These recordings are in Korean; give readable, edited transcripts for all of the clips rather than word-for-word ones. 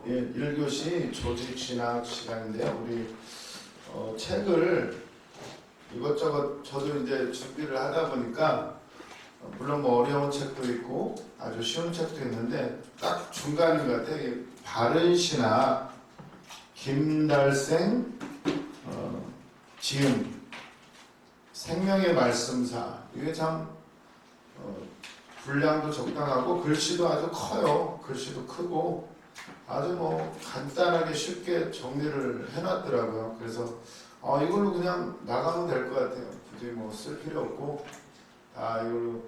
예, 1교시 조직신학 시간인데요. 우리 책을 이것저것 저도 이제 준비를 하다 보니까 물론 뭐 어려운 책도 있고 아주 쉬운 책도 있는데 딱 중간인 것 같아요. 바른신학 김달생 지음 생명의 말씀사, 이게 참 분량도 적당하고 글씨도 아주 커요. 글씨도 크고 아주 뭐 간단하게 쉽게 정리를 해놨더라고요. 그래서 이걸로 그냥 나가면 될 것 같아요. 굳이 뭐 쓸 필요 없고 이걸로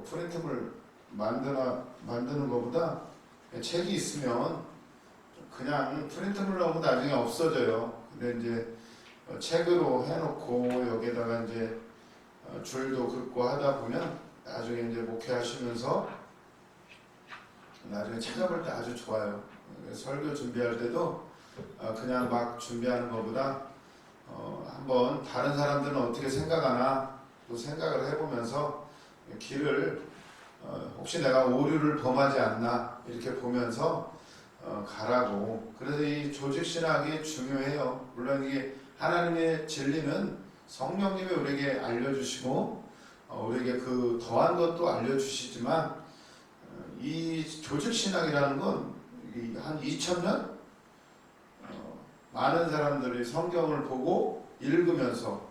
프린트물 만드는 것보다 책이 있으면 그냥 프린트물 넣으면 나중에 없어져요. 근데 이제 책으로 해놓고 여기에다가 이제 줄도 긋고 하다 보면 나중에 이제 목회하시면서 나중에 찾아볼 때 아주 좋아요. 설교 준비할 때도 그냥 막 준비하는 것보다 한번 다른 사람들은 어떻게 생각하나 또 생각을 해보면서 길을 혹시 내가 오류를 범하지 않나 이렇게 보면서 가라고. 그래서 이 조직신학이 중요해요. 물론 이게 하나님의 진리는 성령님이 우리에게 알려주시고 우리에게 그 더한 것도 알려주시지만 이 조직신학이라는 건 한 2000년 많은 사람들이 성경을 보고 읽으면서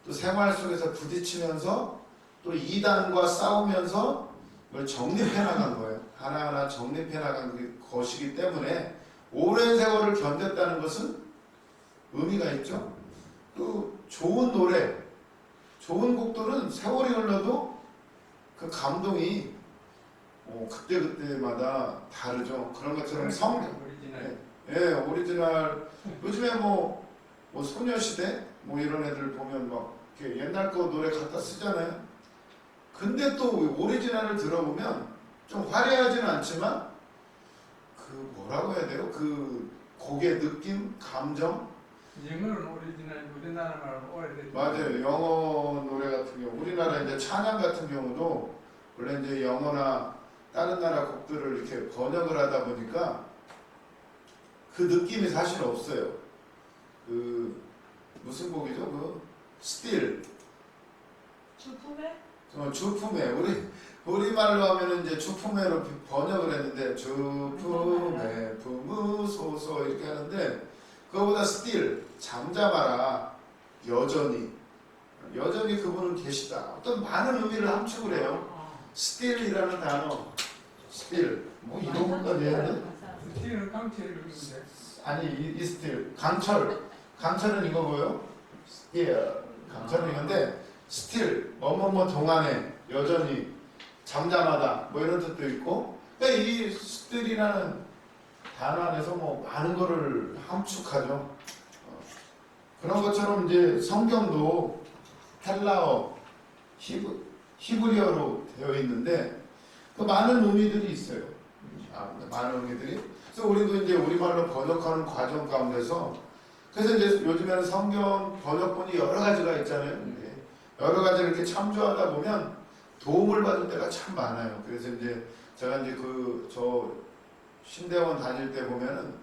또 생활 속에서 부딪히면서 또 이단과 싸우면서 그걸 정립해 나간 거예요. 하나하나 정립해 나간 것이기 때문에 오랜 세월을 견뎠다는 것은 의미가 있죠. 또 좋은 노래, 좋은 곡들은 세월이 흘러도 그 감동이 그때마다 다르죠. 그런 것처럼 오리지널. 예, 오리지널. 요즘에 뭐 소녀시대 이런 애들 보면 막 이렇게 옛날 거 노래 갖다 쓰잖아요. 근데 또 오리지널을 들어보면 좀 화려하지는 않지만 그 뭐라고 해야 돼요? 그 곡의 느낌, 감정. 영어는 오리지널, 우리나라 말로 오래됐죠. 맞아요. 영어 노래 같은 경우, 우리나라 이제 찬양 같은 경우도 원래 이제 영어나 다른 나라 곡들을 이렇게 번역을 하다 보니까 그 느낌이 사실 없어요. 그 무슨 곡이죠? 그 스틸. 주품에? 주품에. 우리말로 하면은 이제 주품에로 번역을 했는데 주품에 부무소소 이렇게 하는데 그거보다 스틸, 잠잠하라, 여전히 그분은 계시다. 어떤 많은 의미를 함축을 해요. 스틸이라는 단어, 스틸 이런 것까지 했는데 스틸은 깡체를 그리는데. 아니 이 스틸 강철은 이거고요. 스틸 강철은 이건데 스틸 뭐뭐뭐 동안에 여전히 잠잠하다 이런 뜻도 있고. 그러니까 이 스틸이라는 단어 안에서 많은 거를 함축하죠. 그런 것처럼 이제 성경도 헬라어, 히브리어로 되어 있는데 그 많은 의미들이 있어요. 많은 의미들이. 그래서 우리도 이제 우리말로 번역하는 과정 가운데서 그래서 이제 요즘에는 성경 번역본이 여러 가지가 있잖아요. 여러 가지 이렇게 참조하다 보면 도움을 받을 때가 참 많아요. 그래서 이제 제가 이제 저 신대원 다닐 때 보면은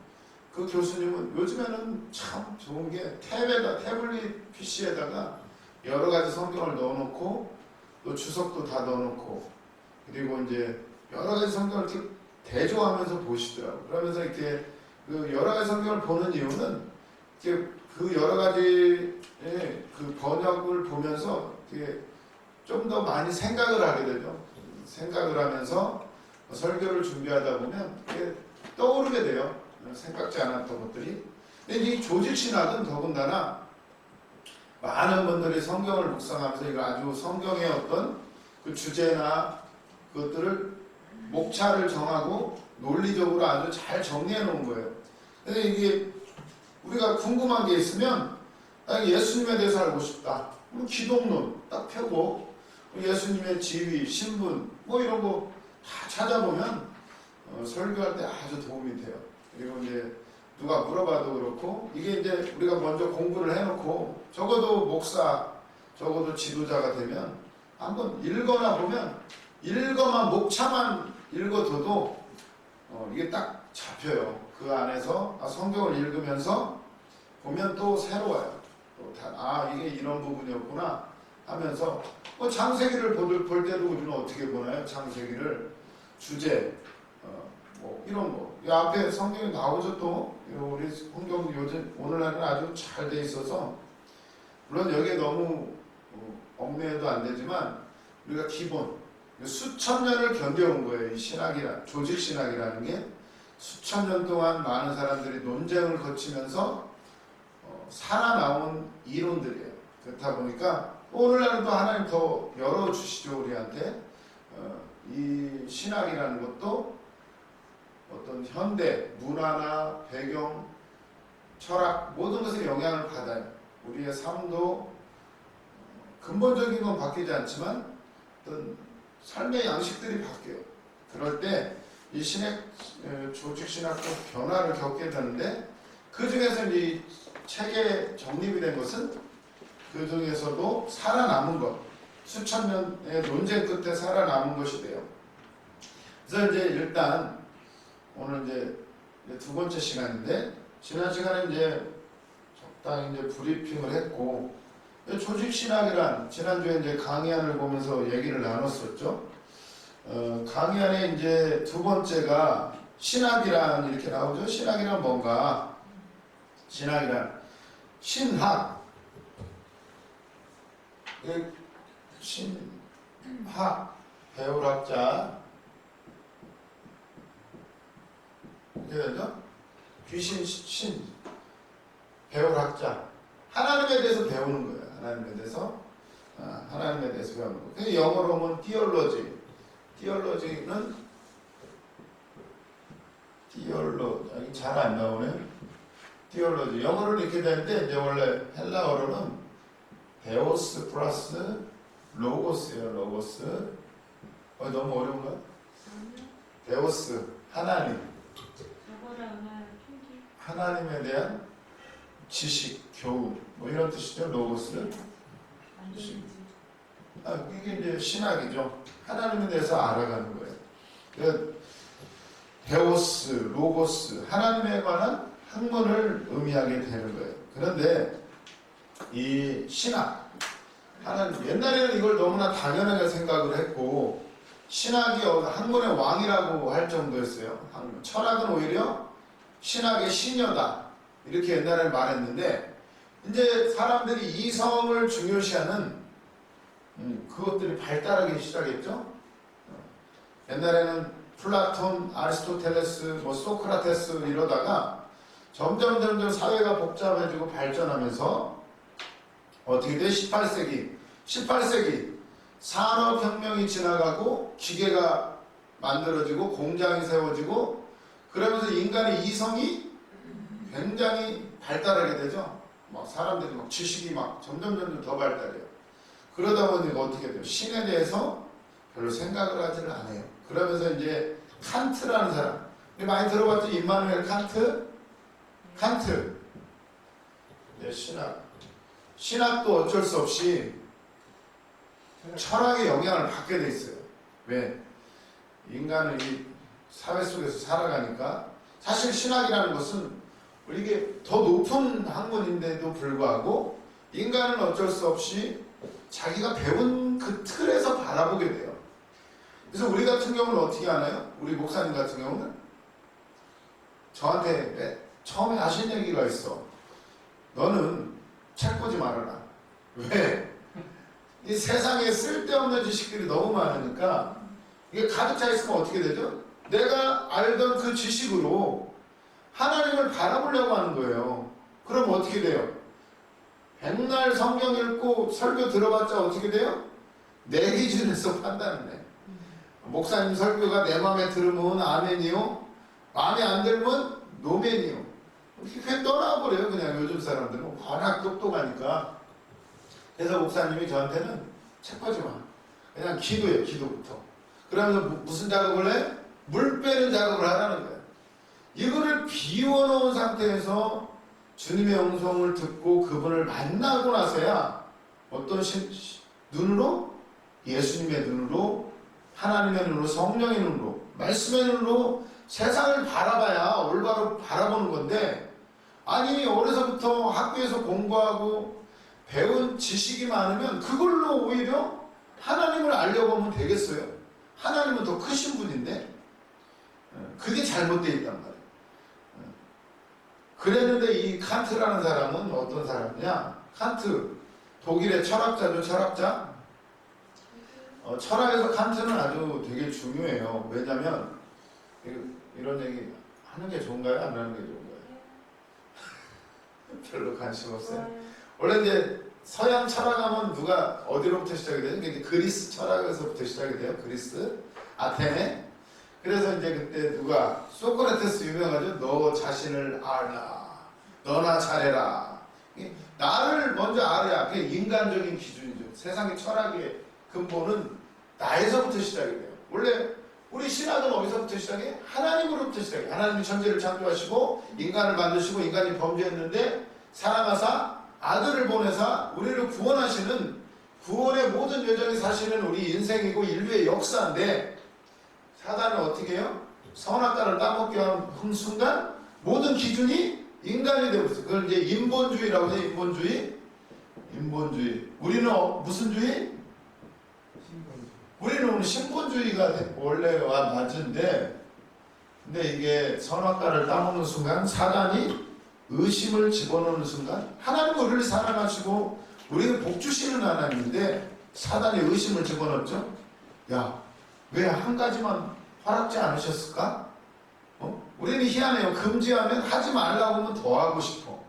그 교수님은 요즘에는 참 좋은 게 태블릿 PC에다가 여러 가지 성경을 넣어놓고 또 주석도 다 넣어놓고 그리고 이제 여러 가지 성경을 이렇게 대조하면서 보시더라고요. 그러면서 이렇게 그 여러 가지 성경을 보는 이유는 이렇게 그 여러 가지의 그 번역을 보면서 이렇게 좀 더 많이 생각을 하게 되죠. 생각을 하면서 설교를 준비하다 보면 이렇게 떠오르게 돼요. 생각지 않았던 것들이. 근데 이 조직신학은 더군다나 많은 분들이 성경을 묵상하면서 이거 아주 성경의 어떤 그 주제나 그것들을 목차를 정하고 논리적으로 아주 잘 정리해 놓은 거예요. 근데 이게 우리가 궁금한 게 있으면 예수님에 대해서 알고 싶다. 기독론 딱 펴고 예수님의 지위, 신분 이런 거 다 찾아보면 설교할 때 아주 도움이 돼요. 그리고 이제 누가 물어봐도 그렇고 이게 이제 우리가 먼저 공부를 해놓고 적어도 목사, 적어도 지도자가 되면 한번 읽거나 보면 목차만 읽어둬도 이게 딱 잡혀요. 그 안에서 성경을 읽으면서 보면 또 새로워요. 이게 이런 부분이었구나 하면서 창세기를 볼 때도 우리는 어떻게 보나요? 창세기를 주제 뭐 이런 거. 이 앞에 성경에 나오죠 또. 우리 성경 요즘 오늘날은 아주 잘 돼 있어서 물론 여기에 너무 얽매여도 안 되지만 우리가 기본 수천 년을 견뎌온 거예요. 이 신학이라 조직 신학이라는 게 수천 년 동안 많은 사람들이 논쟁을 거치면서 살아나온 이론들이에요. 그렇다 보니까 오늘날은 또 하나님 더 열어주시죠 우리한테. 이 신학이라는 것도 어떤 현대 문화나 배경, 철학 모든 것에 영향을 받아요. 우리의 삶도 근본적인 건 바뀌지 않지만 어떤 삶의 양식들이 바뀌어요. 그럴 때 이 조직 신학도 변화를 겪게 되는데 그 중에서 이 책에 정립이 된 것은 그 중에서도 살아남은 것, 수천 년의 논쟁 끝에 살아남은 것이 돼요. 그래서 이제 일단 오늘 이제 두 번째 시간인데 지난 시간에 이제 적당히 이제 브리핑을 했고 조직 신학이란 지난주에 이제 강의안을 보면서 얘기를 나눴었죠. 강의안에 이제 두 번째가 신학이란 이렇게 나오죠. 신학이란 뭔가? 신학이란 신학, 신학 배울학자 이렇게 되죠. 귀신 신 배울학자 하나님에 대해서 배우는 거예요. 하나님에 대해서 배우는 거. 영어로 보면 theology. theology는 잘 안 나오네. theology 영어로는 이렇게 되는데 이제 원래 헬라어로는 데오스 플러스 로고스예요. 로고스. 너무 어려운가? 데오스 하나님. 하나님에 대한 지식, 교훈 뭐 이런 뜻이죠. 로고스는. 이게 이제 신학이죠. 하나님에 대해서 알아가는 거예요. 그러니까 데오스, 로고스, 하나님에 관한 학문을 의미하게 되는 거예요. 그런데 이 신학, 하나님, 옛날에는 이걸 너무나 당연하게 생각을 했고 신학이 학문의 왕이라고 할 정도였어요. 철학은 오히려 신학의 시녀다 이렇게 옛날에 말했는데 이제 사람들이 이성을 중요시하는 그것들이 발달하기 시작했죠. 옛날에는 플라톤, 아리스토텔레스, 소크라테스 이러다가 점점 사회가 복잡해지고 발전하면서 어떻게 돼? 18세기 산업혁명이 지나가고 기계가 만들어지고 공장이 세워지고 그러면서 인간의 이성이 굉장히 발달하게 되죠. 사람들이 지식이 점점 더 발달해요. 그러다 보니까 어떻게 돼요? 신에 대해서 별로 생각을 하지를 않아요. 그러면서 이제 칸트라는 사람, 많이 들어봤죠? 임마누엘 칸트. 네, 신학도 어쩔 수 없이 철학의 영향을 받게 돼 있어요. 왜? 인간은 이 사회 속에서 살아가니까 사실 신학이라는 것은 이게 더 높은 학문인데도 불구하고 인간은 어쩔 수 없이 자기가 배운 그 틀에서 바라보게 돼요. 그래서 우리 같은 경우는 어떻게 하나요? 우리 목사님 같은 경우는 저한테 처음에 하신 얘기가 있어. 너는 책 보지 말아라. 왜? 이 세상에 쓸데없는 지식들이 너무 많으니까 이게 가득 차 있으면 어떻게 되죠? 내가 알던 그 지식으로 하나님을 바라보려고 하는 거예요. 그럼 어떻게 돼요? 백날 성경 읽고 설교 들어봤자 어떻게 돼요? 내 기준에서 판단을 해. 목사님 설교가 내 마음에 들으면 아멘이요, 마음에 안 들면 노멘이요. 그냥 떠나버려요. 그냥 요즘 사람들은 워낙 똑똑하니까. 그래서 목사님이 저한테는 책 보지 마. 그냥 기도해. 기도부터. 그러면서 무슨 작업을 해? 물 빼는 작업을 하라는 거예요. 이거를 비워놓은 상태에서 주님의 음성을 듣고 그분을 만나고 나서야 어떤 눈으로? 예수님의 눈으로, 하나님의 눈으로, 성령의 눈으로, 말씀의 눈으로 세상을 바라봐야 올바로 바라보는 건데, 아니 어려서부터 학교에서 공부하고 배운 지식이 많으면 그걸로 오히려 하나님을 알려고 하면 되겠어요? 하나님은 더 크신 분인데 그게 잘못되어 있단 말이에요. 그랬는데 이 칸트라는 사람은 어떤 사람이냐? 칸트, 독일의 철학자죠. 철학자. 철학에서 칸트는 아주 되게 중요해요. 왜냐면 이런 얘기 하는 게 좋은가요? 안 하는 게 좋은가요? 별로 관심 없어요. 원래 이제 서양 철학하면 누가 어디로부터 시작이 돼요? 이제 그리스 철학에서부터 시작이 돼요. 그리스, 아테네. 그래서 이제 그때 누가 소크라테스 유명하죠. 너 자신을 알라. 너나 잘해라. 나를 먼저 알아야 그게 인간적인 기준이죠. 세상의 철학의 근본은 나에서부터 시작이 돼요. 원래 우리 신학은 어디서부터 시작해? 하나님으로부터 시작해. 하나님이 천지를 창조하시고 인간을 만드시고 인간이 범죄했는데 사랑하사 아들을 보내사 우리를 구원하시는 구원의 모든 여정이 사실은 우리 인생이고 인류의 역사인데, 사단은 어떻게 해요? 선악과를 따먹게 하는 순간 모든 기준이 인간이 되고 있어요. 그걸 이제 인본주의라고 해요. 인본주의. 우리는 무슨 주의? 우리는 오늘 신본주의가 원래와 맞은데, 근데 이게 선악과를 따먹는 순간 사단이 의심을 집어넣는 순간, 하나님은 우리를 사랑하시고 우리를 복주시는 하나님인데 사단이 의심을 집어넣었죠. 야, 왜 한 가지만 허락지 않으셨을까? 우리는 희한해요. 금지하면 하지 말라고 하면 더 하고 싶어.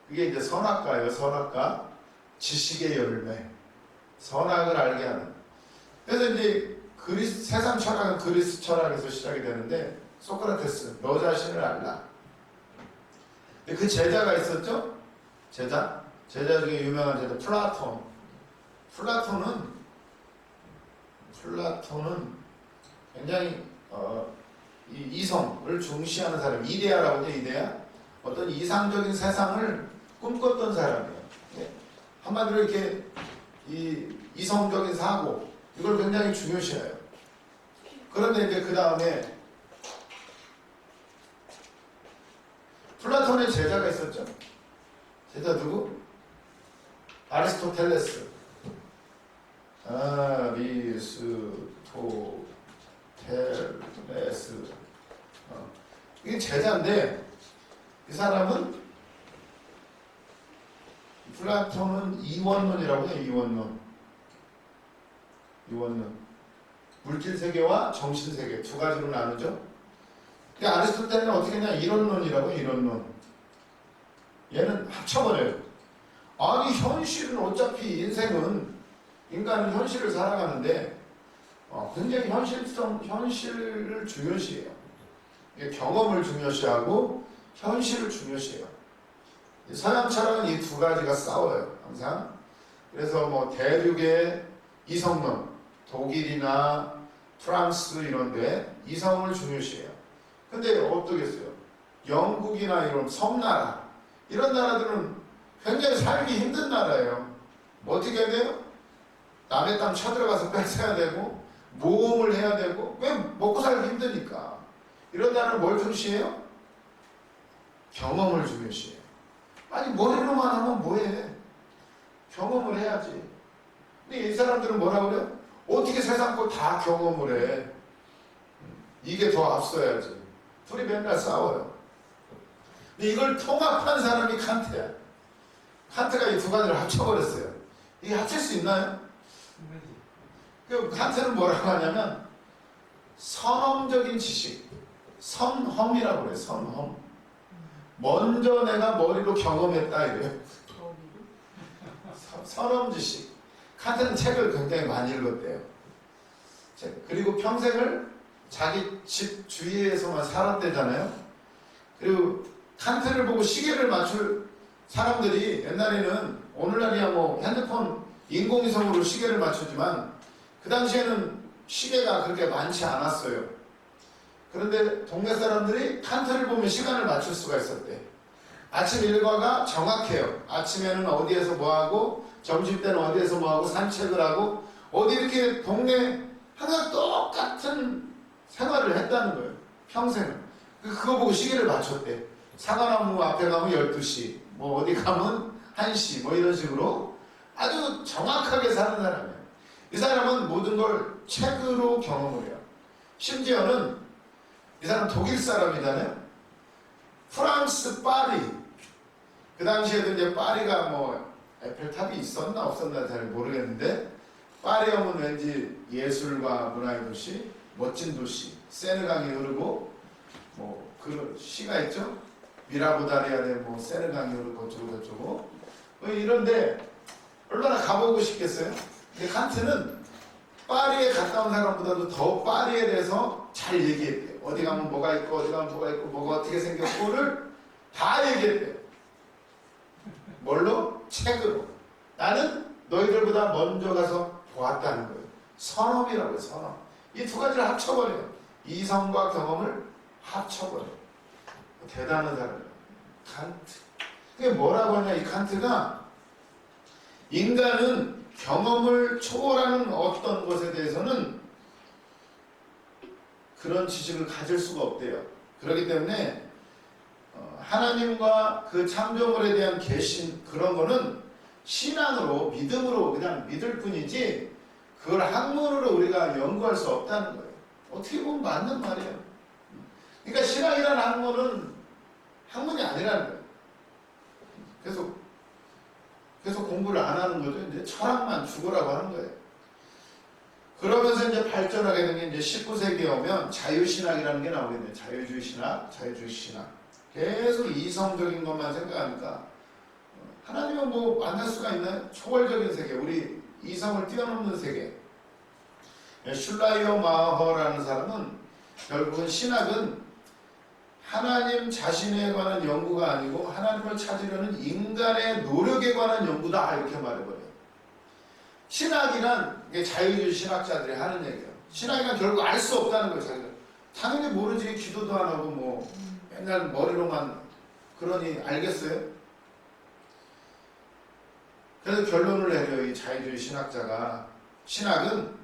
그게 이제 선악과예요. 선악과. 지식의 열매. 선악을 알게 하는. 그래서 이제 세상 철학은 그리스 철학에서 시작이 되는데, 소크라테스, 너 자신을 알라. 그 제자가 있었죠? 제자 중에 유명한 제자 플라톤은 굉장히 이 이성을 중시하는 사람, 이데아라고 하죠. 이데아. 어떤 이상적인 세상을 꿈꿨던 사람이에요. 한마디로 이렇게 이 이성적인 사고, 이걸 굉장히 중요시해요. 그런데 이제 그 다음에 플라톤의 제자가 있었죠. 제자 누구? 아리스토텔레스. 아리스토텔레스. 이게 제자인데, 이 사람은, 플라톤은 이원론이라고 해요. 이원론. 물질 세계와 정신 세계 두 가지로 나누죠. 아리스토텔레는 어떻게 했냐? 이론론이라고 해요. 이론론. 얘는 합쳐버려요. 아니 현실은 어차피 인간은 현실을 살아가는데 굉장히 현실을 중요시해요. 경험을 중요시하고 현실을 중요시해요. 서양 철학은 이 두 가지가 싸워요. 항상. 그래서 뭐 대륙의 이성론, 독일이나 프랑스 이런데 이성을 중요시해요. 근데 어떻겠어요? 영국이나 이런 섬나라, 이런 나라들은 굉장히 살기 힘든 나라예요. 어떻게 해야 돼요? 남의 땅 쳐들어가서 뺏어야 되고 모험을 해야 되고, 왜? 먹고 살기 힘드니까. 이런 나라는 뭘 중시해요? 경험을 중요시해요. 아니 머리로만 하면 뭐해? 경험을 해야지. 근데 이 사람들은 뭐라 그래요? 어떻게 세상 걸 다 경험을 해? 이게 더 앞서야지. 둘이 맨날 싸워요. 근데 이걸 통합한 사람이 칸트야. 칸트가 이 두 가지를 합쳐버렸어요. 이게 합칠 수 있나요? 그 칸트는 뭐라고 하냐면 선험적인 지식, 선험이라고 그래요. 선험. 먼저 내가 머리로 경험했다 이래요. 선험 지식. 칸트는 책을 굉장히 많이 읽었대요. 그리고 평생을 자기 집 주위에서만 살았대잖아요. 그리고 칸트를 보고 시계를 맞출 사람들이, 옛날에는 오늘날이야 뭐 핸드폰 인공위성으로 시계를 맞추지만 그 당시에는 시계가 그렇게 많지 않았어요. 그런데 동네 사람들이 칸트를 보면 시간을 맞출 수가 있었대. 아침 일과가 정확해요. 아침에는 어디에서 뭐하고, 점심때는 어디에서 뭐하고, 산책을 하고, 어디 이렇게 동네 항상 똑같은 생활을 했다는 거예요. 평생. 그거 보고 시계를 맞췄대. 사과나무 앞에 가면 12시, 뭐 어디 가면 1시, 뭐 이런 식으로 아주 정확하게 사는 사람이에요. 이 사람은 모든 걸 책으로 경험을 해요. 심지어는 이 사람 독일 사람이잖아요. 프랑스 파리. 그 당시에도 이제 파리가 뭐 에펠탑이 있었나 없었나 잘 모르겠는데, 파리 하면 왠지 예술과 문화의 도시, 멋진 도시, 세느강이 흐르고 뭐 그런 시가 있죠. 미라보다리안에 뭐 세느강이 흐르고 어쩌고 저쩌고 뭐 이런데 얼마나 가보고 싶겠어요. 근데 칸트는 파리에 갔다 온 사람보다도 더 파리에 대해서 잘 얘기했대요. 어디 가면 뭐가 있고 어디 가면 뭐가 있고 뭐가 어떻게 생겼고를 다 얘기했대요. 뭘로? 책으로. 나는 너희들보다 먼저 가서 보았다는 거예요. 선업이라고 해요. 선업. 이 두 가지를 합쳐버려요. 이성과 경험을 합쳐버려요. 대단한 사람이에요. 칸트. 그게 뭐라고 하냐, 이 칸트가 인간은 경험을 초월하는 어떤 것에 대해서는 그런 지식을 가질 수가 없대요. 그렇기 때문에 하나님과 그 창조물에 대한 계신 그런 거는 신앙으로 믿음으로 그냥 믿을 뿐이지 그걸 학문으로 우리가 연구할 수 없다는 거예요. 어떻게 보면 맞는 말이에요. 그러니까 신앙이라는 학문은 학문이 아니라는 거예요. 그래서 공부를 안 하는 거죠. 이제 철학만 죽으라고 하는 거예요. 그러면서 이제 발전하게 된 게 이제 19세기에 오면 자유신학이라는 게 나오겠네요. 자유주의 신학, 자유주의 신학. 계속 이성적인 것만 생각하니까 하나님은 뭐 만날 수가 있나요? 초월적인 세계, 우리 이성을 뛰어넘는 세계. 슐라이어 마허라는 사람은 결국은 신학은 하나님 자신에 관한 연구가 아니고 하나님을 찾으려는 인간의 노력에 관한 연구다, 이렇게 말해버려요. 신학이란 이게 자유주의 신학자들이 하는 얘기예요. 신학이란 결국 알 수 없다는 거예요. 자기가 당연히 모르지. 기도도 안 하고 뭐 맨날 머리로만 그러니 알겠어요? 그래서 결론을 내려요. 이 자유주의 신학자가 신학은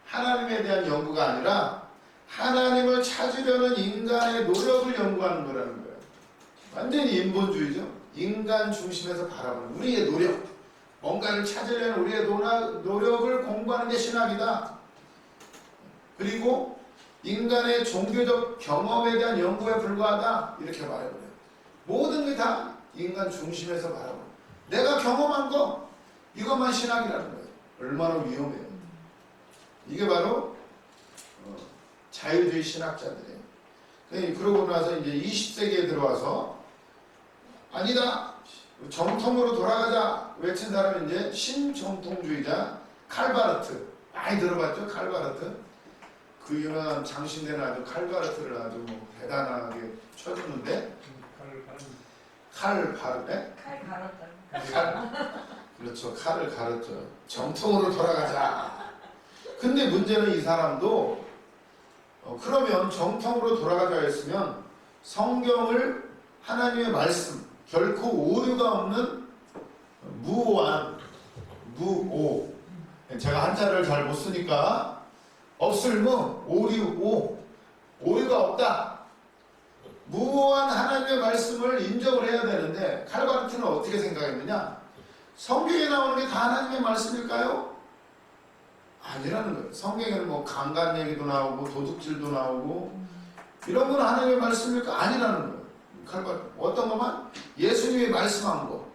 하나님에 대한 연구가 아니라 하나님을 찾으려는 인간의 노력을 연구하는 거라는 거예요. 완전히 인본주의죠. 인간 중심에서 바라보는 우리의 노력, 뭔가를 찾으려는 우리의 노력을 공부하는 게 신학이다. 그리고 인간의 종교적 경험에 대한 연구에 불과하다, 이렇게 말해버려요. 모든 게 다 인간 중심에서 바라보는, 내가 경험한 거 이것만 신학이라는 거예요. 얼마나 위험해요. 이게 바로 자유주의 신학자들이에요. 그러고 나서 이제 20세기에 들어와서 아니다, 정통으로 돌아가자 외친 사람이 이제 신정통주의자 칼바르트. 많이 들어봤죠? 칼바르트. 그 유명한 장신대는 아주 칼바르트를 아주 뭐 대단하게 쳐주는데, 칼 갈았다. 그렇죠. 칼을 갈았죠. 정통으로 돌아가자. 근데 문제는 이 사람도 그러면 정통으로 돌아가자 했으면 성경을, 하나님의 말씀, 결코 오류가 없는 무오한, 무오. 제가 한자를 잘 못 쓰니까 없을무, 오류, 오류가 없다. 무오한 하나님의 말씀을 인정을 해야 되는데 칼바르트는 어떻게 생각했느냐? 성경에 나오는 게 다 하나님의 말씀일까요? 아니라는 거예요. 성경에는 뭐 강간 얘기도 나오고 도둑질도 나오고 이런 건 하나님의 말씀일까? 아니라는 거예요. 칼바르트. 어떤 것만? 예수님이 말씀한 거.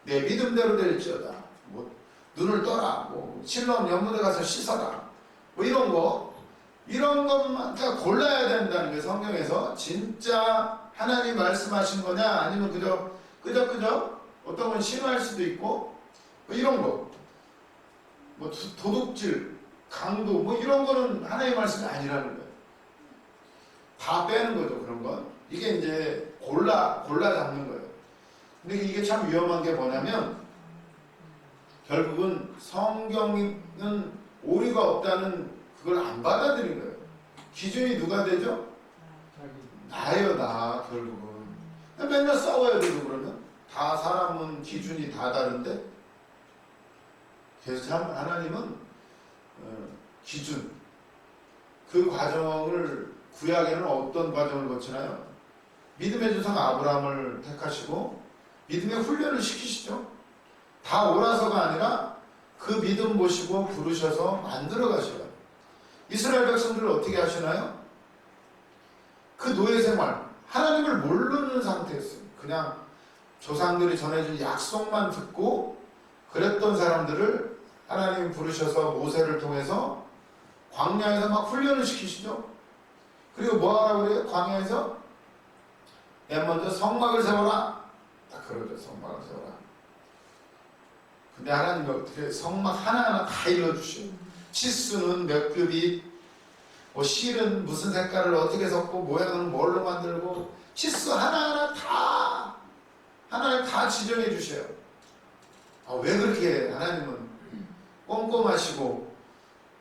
내 믿음대로 될지어다. 뭐 눈을 떠라. 뭐 실로암 연못에 가서 씻어라. 뭐 이런 거. 이런 것만 그러니까 골라야 된다는 게, 성경에서 진짜 하나님 말씀하신 거냐, 아니면 그저 어떤 건 신화할 수도 있고 뭐 이런 거, 뭐 도둑질, 강도 뭐 이런 거는 하나님의 말씀이 아니라는 거예요. 다 빼는 거죠. 그런 건 이게 이제 골라 잡는 거예요. 근데 이게 참 위험한 게 뭐냐면 결국은 성경은 오류가 없다는 그걸 안 받아들인 거예요. 기준이 누가 되죠? 나예요, 나. 결국은 맨날 싸워야 되고, 그러면 다 사람은 기준이 다 다른데. 그래서 참 하나님은 기준, 그 과정을 구약에는 어떤 과정을 거치나요? 믿음의 조상 아브라함을 택하시고 믿음의 훈련을 시키시죠. 다 오라서가 아니라 그 믿음 보시고 부르셔서 만들어 가셔요. 이스라엘 백성들을 어떻게 하시나요? 그 노예 생활, 하나님을 모르는 상태였어요. 그냥 조상들이 전해준 약속만 듣고 그랬던 사람들을 하나님 부르셔서 모세를 통해서 광야에서 막 훈련을 시키시죠. 그리고 뭐 하라고 그래요? 광야에서 맨 먼저 성막을 세워라. 딱 그러죠. 성막을 세워라. 근데 하나님이 어떻게 성막 하나하나 다 일러주셔요. 치수는 몇 규빗, 뭐 실은 무슨 색깔을 어떻게 섞고 모양은 뭘로 만들고 치수 하나하나 다 하나님 다 지정해 주셔요. 왜 그렇게 하나님은 꼼꼼하시고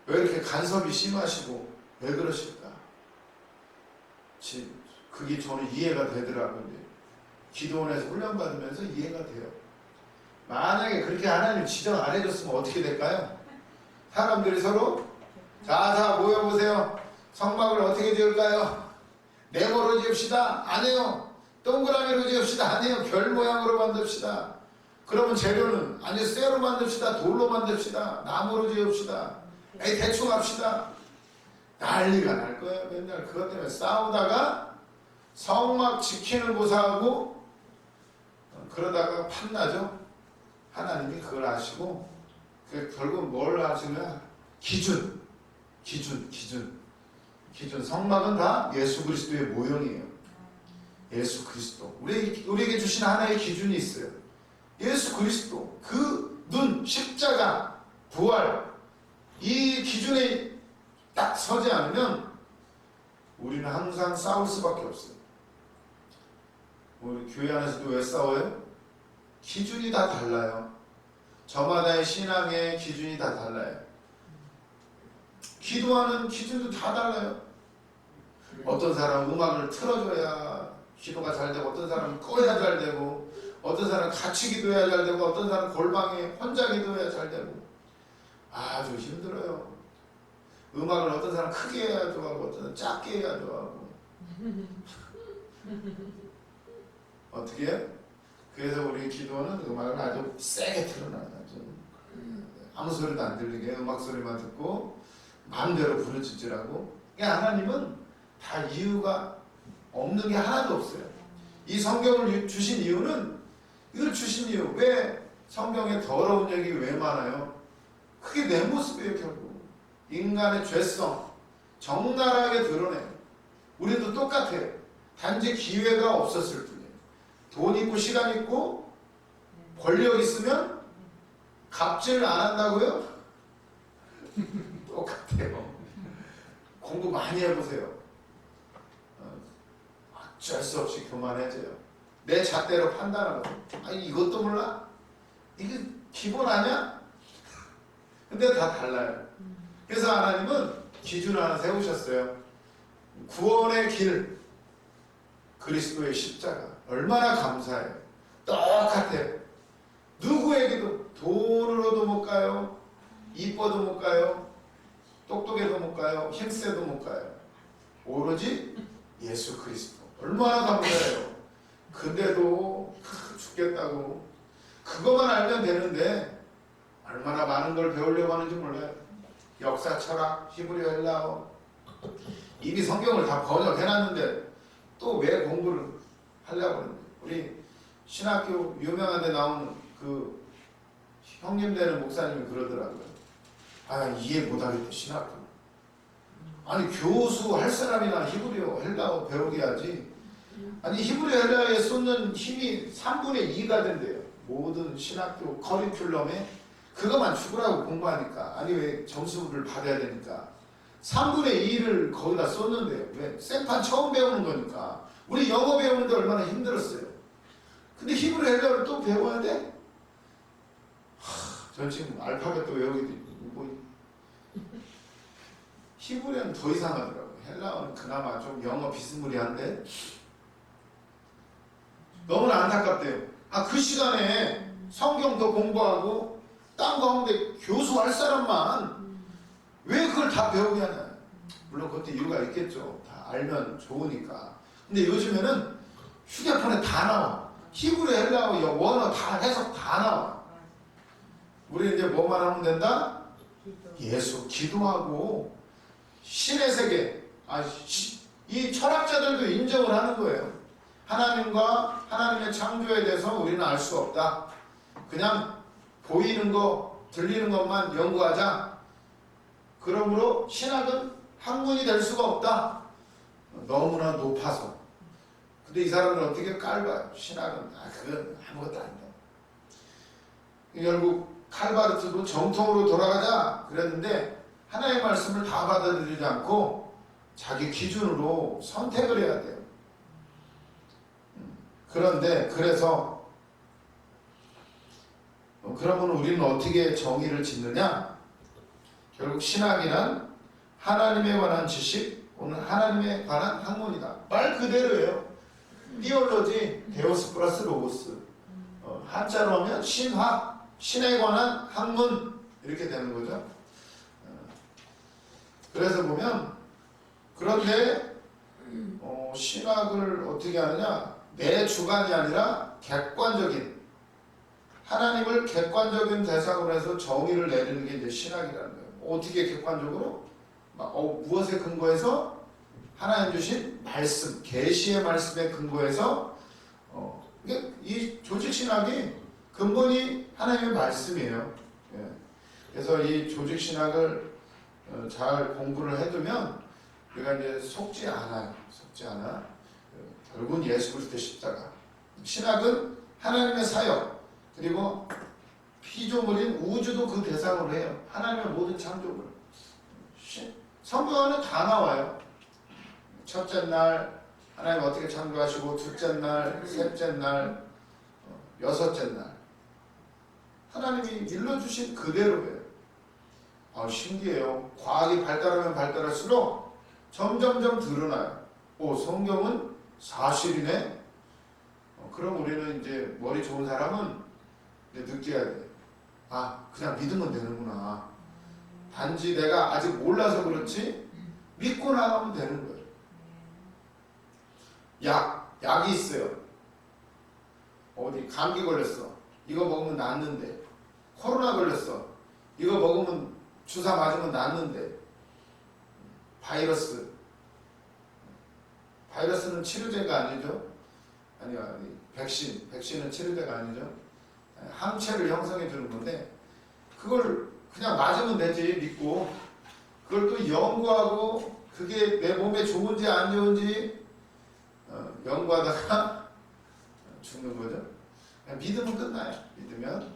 왜 이렇게 간섭이 심하시고 왜 그러실까? 그게 저는 이해가 되더라고요. 기도원에서 훈련받으면서 이해가 돼요. 만약에 그렇게 하나님 지정 안 해줬으면 어떻게 될까요? 사람들이 서로 자 모여보세요. 성막을 어떻게 지을까요? 네모로 지읍시다. 안 해요. 동그라미로 지읍시다. 안 해요. 별 모양으로 만듭시다. 그러면 재료는 아니 쇠로 만듭시다. 돌로 만듭시다. 나무로 지읍시다. 대충 합시다. 난리가 날 거예요. 맨날 그것 때문에 싸우다가 성막 지키는 고사하고 그러다가 판나죠. 하나님이 그걸 아시고 결국 뭘 하시냐? 기준. 성막은 다 예수 그리스도의 모형이에요. 예수 그리스도. 우리에게 주신 하나의 기준이 있어요. 예수 그리스도. 그 눈, 십자가, 부활. 이 기준에 딱 서지 않으면 우리는 항상 싸울 수밖에 없어요. 우리 교회 안에서도 왜 싸워요? 기준이 다 달라요. 저마다의 신앙의 기준이 다 달라요. 기도하는 기준도 다 달라요. 어떤 사람은 음악을 틀어줘야 기도가 잘 되고, 어떤 사람은 꺼야 잘 되고, 어떤 사람은 같이 기도해야 잘 되고, 어떤 사람은 골방에 혼자 기도해야 잘 되고. 아주 힘들어요. 음악을 어떤 사람은 크게 해야 좋아하고, 어떤 사람은 작게 해야 좋아하고. 어떻게 해요? 그래서 우리 기도는 음악을 아주 세게 틀어놔요. 아무 소리도 안 들리게 음악 소리만 듣고 마음대로 부르짖으라고. 하나님은 다 이유가 없는 게 하나도 없어요. 이 성경을 주신 이유는, 이걸 주신 이유, 왜 성경에 더러운 얘기 왜 많아요? 그게 내 모습이에요. 결국 인간의 죄성 적나라하게 드러내요. 우리도 똑같아요. 단지 기회가 없었을 뿐이에요. 돈 있고 시간 있고 권력 있으면 갑질 안 한다고요? 똑같아요. 공부 많이 해보세요. 어쩔 수 없이 교만해져요. 내 잣대로 판단하고, 아니 이것도 몰라? 이게 기본 아니야? 근데 다 달라요. 그래서 하나님은 기준을 하나 세우셨어요. 구원의 길, 그리스도의 십자가. 얼마나 감사해요. 똑같아요. 누구에게도 돈으로도 못 가요. 이뻐도 못 가요. 똑똑해도 못 가요. 힘세도 못 가요. 오로지 예수 그리스도. 얼마나 감사해요. 근데도 죽겠다고 그것만 알면 되는데 얼마나 많은 걸 배우려고 하는지 몰라요. 역사, 철학, 히브리어, 헬라어 이미 성경을 다 번역해놨는데 또 왜 공부를 하려고 하는데. 우리 신학교 유명한 데 나오는 그 형님 되는 목사님이 그러더라고요. 이해 못하겠다 신학교. 아니 교수 할 사람이나 히브리어 헬라어 배우게 하지. 아니 히브리어 헬라어에 쏟는 힘이 3분의 2가 된대요. 모든 신학교 커리큘럼에 그것만 죽으라고 공부하니까. 아니 왜 점수를 받아야 되니까 3분의 2를 거기다 쏟는데요. 왜? 생판 처음 배우는 거니까. 우리 영어 배우는데 얼마나 힘들었어요. 근데 히브리 헬라어를 또 배워야 돼? 전 지금 알파벳도 외우기도 뭐 히브리어는 더 이상하더라고요. 헬라어는 그나마 좀 영어 비스무리한데 너무나 안타깝대요. 그 시간에 성경 더 공부하고 딴 거 하는데 교수 할 사람만 왜 그걸 다 배우게 하냐. 물론 그것도 이유가 있겠죠. 다 알면 좋으니까. 근데 요즘에는 휴대폰에 다 나와. 히브리, 헬라어, 원어 다 해석 다 나와. 우리 이제 뭐만 하면 된다? 예수 기도하고 신의 세계. 이 철학자들도 인정을 하는 거예요. 하나님과 하나님의 창조에 대해서 우리는 알 수 없다. 그냥 보이는 거, 들리는 것만 연구하자. 그러므로 신학은 학문이 될 수가 없다. 너무나 높아서. 근데 이 사람은 어떻게 깔봐요? 신학은 그건 아무것도 아니다. 결국 칼바르트도 정통으로 돌아가자 그랬는데 하나님의 말씀을 다 받아들이지 않고 자기 기준으로 선택을 해야 돼요. 그런데 그래서 그러면 우리는 어떻게 정의를 짓느냐? 결국 신학이란 하나님에 관한 지식, 오늘 하나님에 관한 학문이다. 말 그대로예요. 티올로지, 데오스 플러스 로고스. 한자로 하면 신학, 신에 관한 학문 이렇게 되는 거죠. 그래서 보면 그런데 신학을 어떻게 하느냐? 내 주관이 아니라 객관적인 하나님을 객관적인 대상으로 해서 정의를 내리는 게 이제 신학이라는 거예요. 어떻게 객관적으로? 무엇에 근거해서? 하나님 주신 말씀, 계시의 말씀에 근거해서 이 조직 신학이 근본이 하나님의 말씀이에요. 예. 그래서 이 조직 신학을 잘 공부를 해두면 우리가 이제 속지 않아요. 속지 않아. 결국은 예수 그리스도 십자가. 신학은 하나님의 사역 그리고 피조물인 우주도 그 대상으로 해요. 하나님의 모든 창조물. 성경 안에 다 나와요. 첫째 날 하나님 어떻게 창조하시고 둘째 날, 셋째 날, 여섯째 날 하나님이 일러주신 그대로예요. 신기해요. 과학이 발달하면 발달할수록 점점점 드러나요. 성경은 사실이네. 그럼 우리는 이제 머리 좋은 사람은 이제 느껴야 돼. 그냥 믿으면 되는구나. 단지 내가 아직 몰라서 그렇지 믿고 나가면 되는 거예요. 약이 있어요. 어디 감기 걸렸어. 이거 먹으면 낫는데. 코로나 걸렸어. 이거 먹으면 주사 맞으면 낫는데. 바이러스는 치료제가 아니죠. 아니 백신은 치료제가 아니죠. 항체를 형성해 주는 건데 그걸 그냥 맞으면 되지 믿고 그걸 또 연구하고 그게 내 몸에 좋은지 안 좋은지 연구하다가 죽는 거죠. 믿으면 끝나요. 믿으면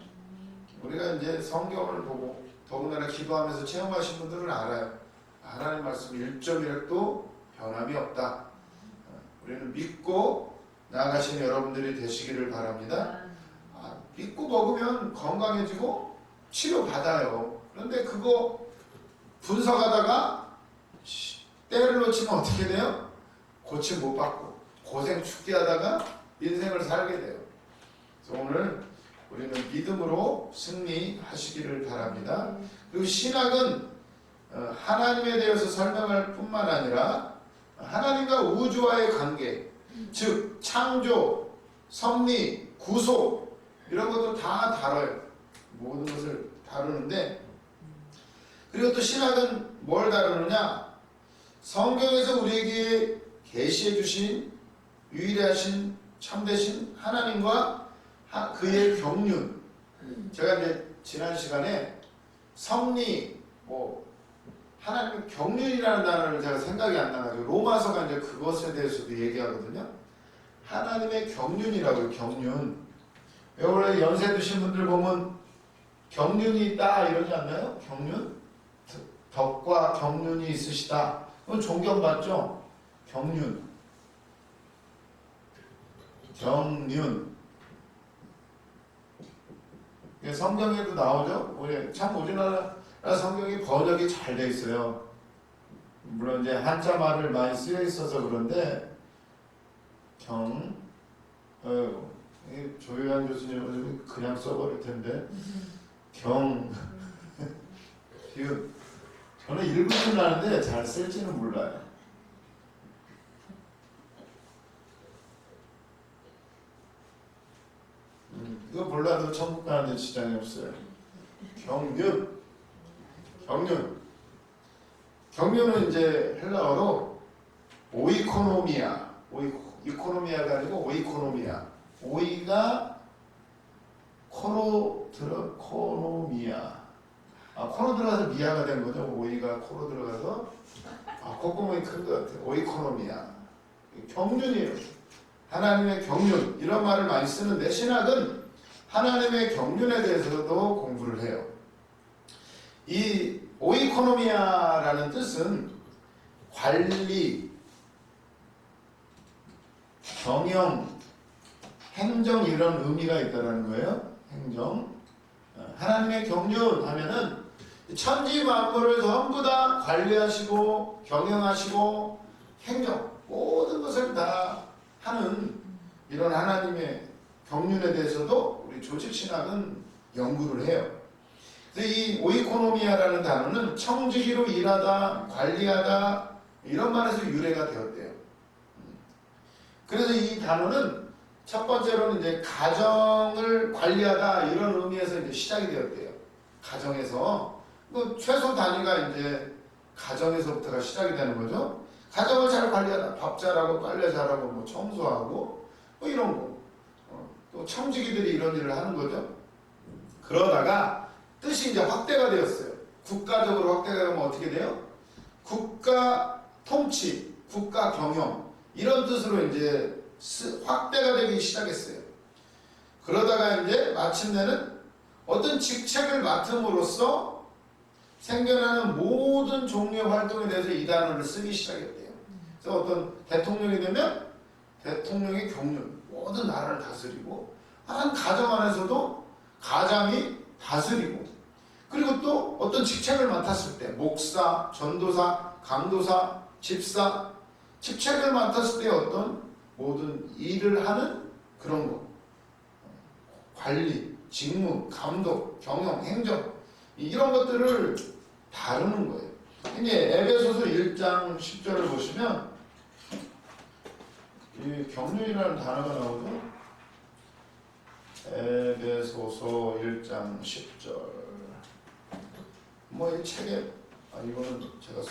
우리가 이제 성경을 보고 더군다나 기도하면서 체험하신 분들은 알아요. 하나님 말씀 1.1획도 변함이 없다. 우리는 믿고 나아가시는 여러분들이 되시기를 바랍니다. 믿고 먹으면 건강해지고 치료받아요. 그런데 그거 분석하다가 때를 놓치면 어떻게 돼요? 고침 못 받고 고생 죽게 하다가 인생을 살게 돼요. 그래서 오늘 우리는 믿음으로 승리하시기를 바랍니다. 그리고 신학은 하나님에 대해서 설명할 뿐만 아니라 하나님과 우주와의 관계, 즉 창조, 섭리, 구속 이런 것도 다 다뤄요. 모든 것을 다루는데 그리고 또 신학은 뭘 다루느냐? 성경에서 우리에게 계시해 주신 유일하신 참되신 하나님과 그의 경륜. 제가 이제 지난 시간에 섭리, 하나님의 경륜이라는 단어를 제가 생각이 안 나가지고 로마서가 이제 그것에 대해서도 얘기하거든요. 하나님의 경륜이라고요. 경륜. 원래 연세 드신 분들 보면 경륜이 있다 이러지 않나요? 경륜? 덕과 경륜이 있으시다. 그건 존경받죠? 경륜. 성경에도 나오죠? 참 우리나라 성경이 번역이 잘 돼 있어요. 물론 이제 한자 말을 많이 쓰여 있어서 그런데 조효한 교수님은 그냥 써버릴 텐데 저는 읽을 줄 아는데 잘 쓸지는 몰라요. 이거 몰라도 천국 가는데 지장이 없어요. 경륜. 경륜은 이제 헬라어로 오이코노미아. 이코노미아가 아니고 오이코노미아. 오이가 코로 코노미아. 코로 들어가서 미아가 된 거죠. 오이가 코로 들어가서 콧구멍이 큰 것 같아요. 오이코노미아. 경륜이에요. 하나님의 경륜. 이런 말을 많이 쓰는데 신학은 하나님의 경륜에 대해서도 공부를 해요. 이 오이코노미아라는 뜻은 관리, 경영, 행정 이런 의미가 있다는 거예요. 행정. 하나님의 경륜 하면은 천지 만물을 전부 다 관리하시고 경영하시고 행정 모든 것을 다 하는 이런 하나님의 경륜에 대해서도 우리 조직신학은 연구를 해요. 그래서 이 오이코노미아라는 단어는 청지기로 일하다, 관리하다 이런 말에서 유래가 되었대요. 그래서 이 단어는 첫 번째로는 이제 가정을 관리하다 이런 의미에서 이제 시작이 되었대요. 가정에서 최소 단위가 이제 가정에서부터가 시작이 되는 거죠. 가정을 잘 관리하다, 밥 잘하고 빨래 잘하고 뭐 청소하고 뭐 이런 거. 또 청지기들이 이런 일을 하는 거죠. 그러다가 뜻이 이제 확대가 되었어요. 국가적으로 확대가 되면 어떻게 돼요? 국가 통치, 국가 경영 이런 뜻으로 이제 확대가 되기 시작했어요. 그러다가 이제 마침내는 어떤 직책을 맡음으로써 생겨나는 모든 종류의 활동에 대해서 이 단어를 쓰기 시작했대요. 그래서 어떤 대통령이 되면 대통령의 경륜, 모든 나라를 다스리고 한 가정 안에서도 가장이 다스리고 그리고 또 어떤 직책을 맡았을 때 목사, 전도사, 강도사, 집사 직책을 맡았을 때 어떤 모든 일을 하는 그런 거 관리, 직무, 감독, 경영, 행정 이런 것들을 다루는 거예요. 이제 에베소서 1장 10절을 보시면 이 경륜이라는 단어가 나오죠. 에베소서 1장 10절 뭐 이 책에 이거는 제가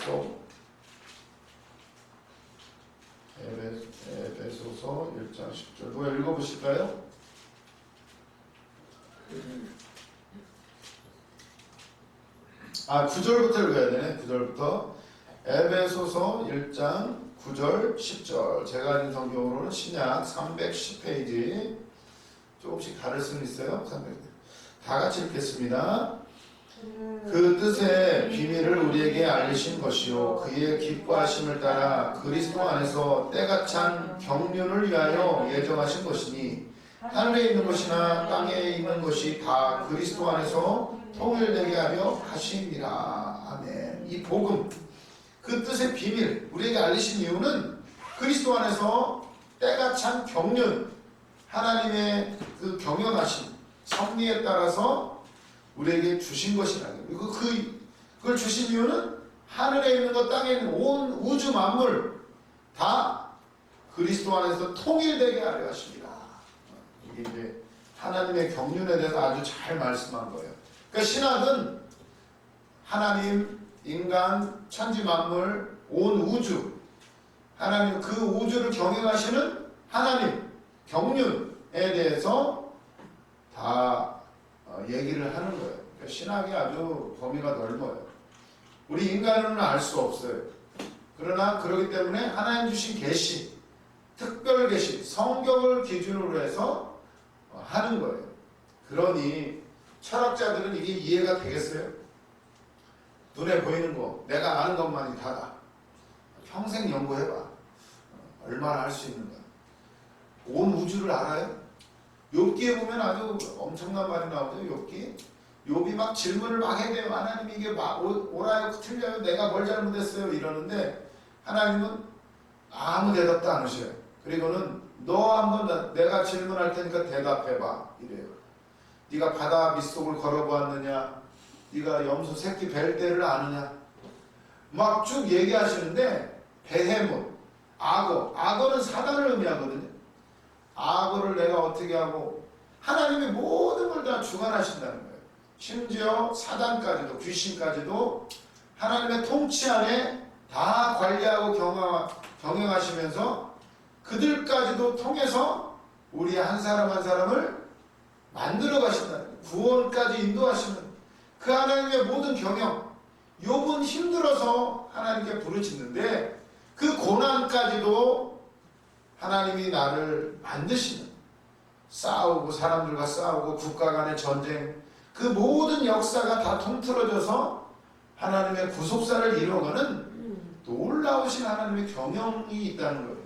에베소서 1장 10절 누가 읽어보실까요? 아 9절부터 읽어야 되네. 9절부터 에베소서 1장 9절 10절 제가 가진 성경으로는 신약 310페이지 조금씩 다를 수는 있어요. 다 같이 읽겠습니다. 그 뜻의 비밀을 우리에게 알리신 것이요 그의 기뻐하심을 따라 그리스도 안에서 때가 찬 경륜을 위하여 예정하신 것이니 하늘에 있는 것이나 땅에 있는 것이 다 그리스도 안에서 통일되게 하려 하심이라. 아멘. 이 복음 그 뜻의 비밀 우리에게 알리신 이유는 그리스도 안에서 때가 찬 경륜 하나님의 그 경영하심 섭리에 따라서 우리에게 주신 것이라는 거예요. 그걸 주신 이유는 하늘에 있는 것 땅에 있는 온 우주 만물 다 그리스도 안에서 통일되게 하려 하십니다. 이게 이제 하나님의 경륜에 대해서 아주 잘 말씀한 거예요. 그러니까 신학은 하나님, 인간, 천지 만물, 온 우주 하나님 그 우주를 경영하시는 하나님 경륜에 대해서 다 얘기를 하는 거예요. 그러니까 신학이 아주 범위가 넓어요. 우리 인간은 알 수 없어요. 그러나 그렇기 때문에 하나님 주신 계시, 특별 계시, 성경을 기준으로 해서 하는 거예요. 그러니 철학자들은 이게 이해가 되겠어요? 눈에 보이는 거, 내가 아는 것만이 다다. 평생 연구해봐. 얼마나 할 수 있는가. 온 우주를 알아요? 욥기에 보면 아주 엄청난 말이 나오죠. 욥이 막 질문을 막 해야 돼요. 하나님 이게 옳아요 틀려요 내가 뭘 잘못했어요 이러는데 하나님은 아무 대답도 안 하셔요. 그리고는 너 한번 내가 질문할 테니까 대답해봐 이래요. 네가 바다 밑속을 걸어보았느냐, 네가 염소 새끼 뵐 때를 아느냐 막 쭉 얘기하시는데 베헤몬, 악어는 사단을 의미하거든요. 악어를 내가 어떻게 하고 하나님의 모든 걸 다 주관하신다는 거예요. 심지어 사단까지도 귀신까지도 하나님의 통치 안에 다 관리하고 경영하시면서 그들까지도 통해서 우리 한 사람 한 사람을 만들어 가신다는 거예요. 구원까지 인도하시는 그 하나님의 모든 경영. 욥은 힘들어서 하나님께 부르짖는데 그 고난까지도 하나님이 나를 만드시는, 싸우고 사람들과 싸우고 국가 간의 전쟁, 그 모든 역사가 다 통틀어져서 하나님의 구속사를 이루어가는 놀라우신 하나님의 경영이 있다는 거예요.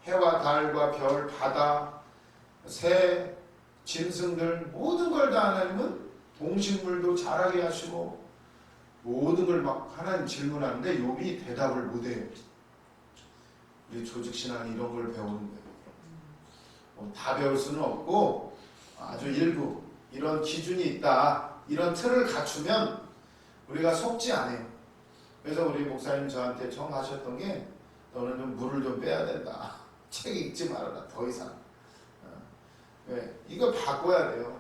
해와 달과 별, 바다, 새, 짐승들 모든 걸 다 하나님은, 동식물도 자라게 하시고 모든 걸 막 하나님 질문하는데 욥이 대답을 못해요. 우리 조직신앙이 이런 걸 배우는데 다 배울 수는 없고 아주 일부 이런 기준이 있다, 이런 틀을 갖추면 우리가 속지 않아요. 그래서 우리 목사님 저한테 청하셨던 게 너는 좀 물을 좀 빼야 된다. 책 읽지 말아라 더 이상. 왜? 이거 바꿔야 돼요.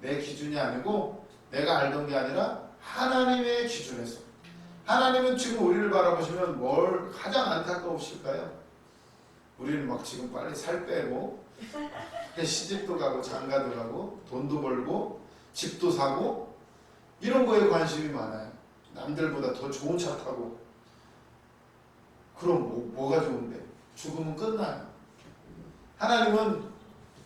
내 기준이 아니고 내가 알던 게 아니라 하나님의 기준에서. 하나님은 지금 우리를 바라보시면 뭘 가장 안타까우실까요? 우리는 막 지금 빨리 살 빼고 시집도 가고 장가도 가고 돈도 벌고 집도 사고 이런 거에 관심이 많아요. 남들보다 더 좋은 차 타고. 그럼 뭐가 좋은데? 죽으면 끝나요. 하나님은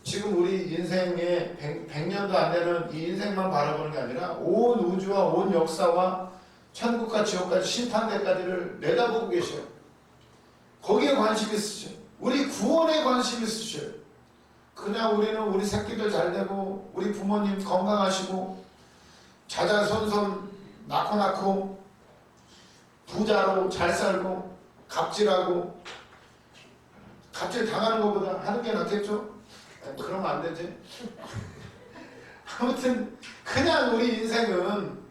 지금 우리 인생에 100년도 안 되는 이 인생만 바라보는 게 아니라 온 우주와 온 역사와 천국과 지옥까지 심판대까지를 내다보고 계셔요. 거기에 관심 있으셔요. 우리 구원에 관심 있으셔요. 그냥 우리는 우리 새끼들 잘 되고 우리 부모님 건강하시고 자자손손 낳고 부자로 잘 살고 갑질하고, 갑질 당하는 것보다 하는 게 낫겠죠? 그러면 안 되지. 아무튼 그냥 우리 인생은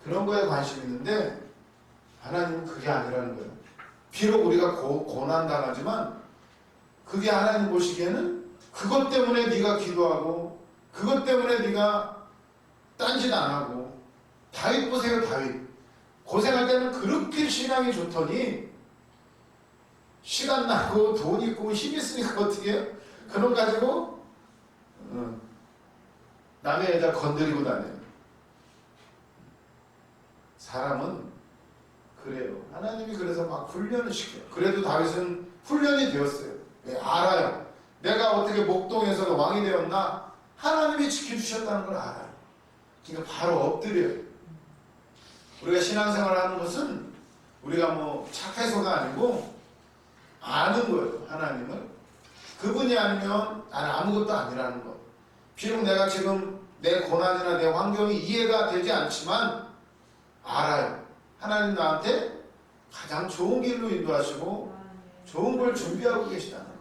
그런 거에 관심 있는데 하나님은 그게 아니라는 거예요. 비록 우리가 고난당하지만 그게 하나님 보시기에는 그것 때문에 네가 기도하고 그것 때문에 네가 딴짓 안 하고. 다윗 보세요. 다윗 고생할 때는 그렇게 신앙이 좋더니 시간 나고 돈 있고 힘 있으니까 어떻게 해요? 그런 가지고 남의 여자 건드리고 다녀요. 사람은 그래요. 하나님이 그래서 막 훈련을 시켜요. 그래도 다윗은 훈련이 되었어요. 네, 알아요. 내가 어떻게 목동에서 왕이 되었나? 하나님이 지켜주셨다는 걸 알아요. 그러니까 바로 엎드려요. 우리가 신앙생활을 하는 것은 우리가 뭐 착해서가 아니고 아는 거예요. 하나님을. 그분이 아니면 나는 아무것도 아니라는 것. 비록 내가 지금 내 고난이나 내 환경이 이해가 되지 않지만 알아요. 하나님 나한테 가장 좋은 길로 인도하시고 좋은 걸 준비하고 계시다는 거.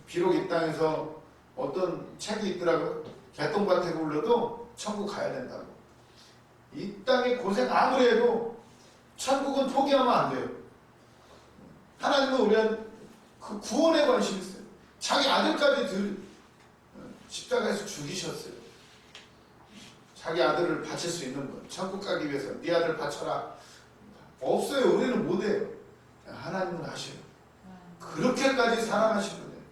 비록 이 땅에서 어떤 책이 있더라고요. 개똥밭에 굴러도 천국 가야 된다고. 이 땅에 고생 아무리 해도 천국은 포기하면 안 돼요. 하나님은 우리한 그 구원에 관심이 있어요. 자기 아들까지 십자가에서 죽이셨어요. 자기 아들을 바칠 수 있는 분, 천국 가기 위해서 네 아들 바쳐라. 없어요. 우리는 못해요. 하나님은 하셔요. 그렇게까지 사랑하신 분이에요.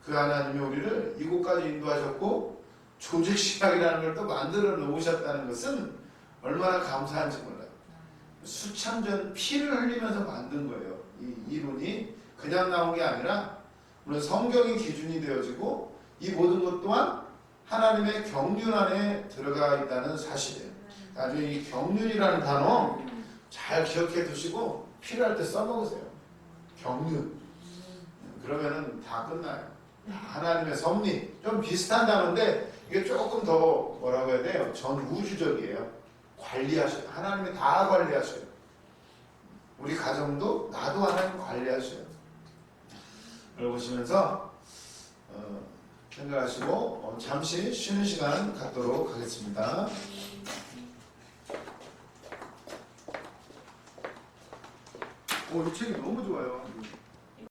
그 하나님이 우리를 이곳까지 인도하셨고 조직신학이라는 걸 또 만들어 놓으셨다는 것은 얼마나 감사한지 몰라요. 수천전 피를 흘리면서 만든 거예요. 이 이론이 그냥 나온 게 아니라 물론 성경이 기준이 되어지고 이 모든 것 또한 하나님의 경륜 안에 들어가 있다는 사실이에요. 나중에 이 경륜이라는 단어 잘 기억해 두시고 필요할 때 써먹으세요. 경륜. 그러면은 다 끝나요. 하나님의 섭리. 좀 비슷한 단어인데 이게 조금 더 뭐라고 해야 돼요? 전 우주적이에요. 관리하셔요. 하나님이 다 관리하셔요. 우리 가정도 나도 하나님 관리하셔요. 이걸 보시면서 생각하시고 잠시 쉬는 시간 갖도록 하겠습니다. 이 책이 너무 좋아요.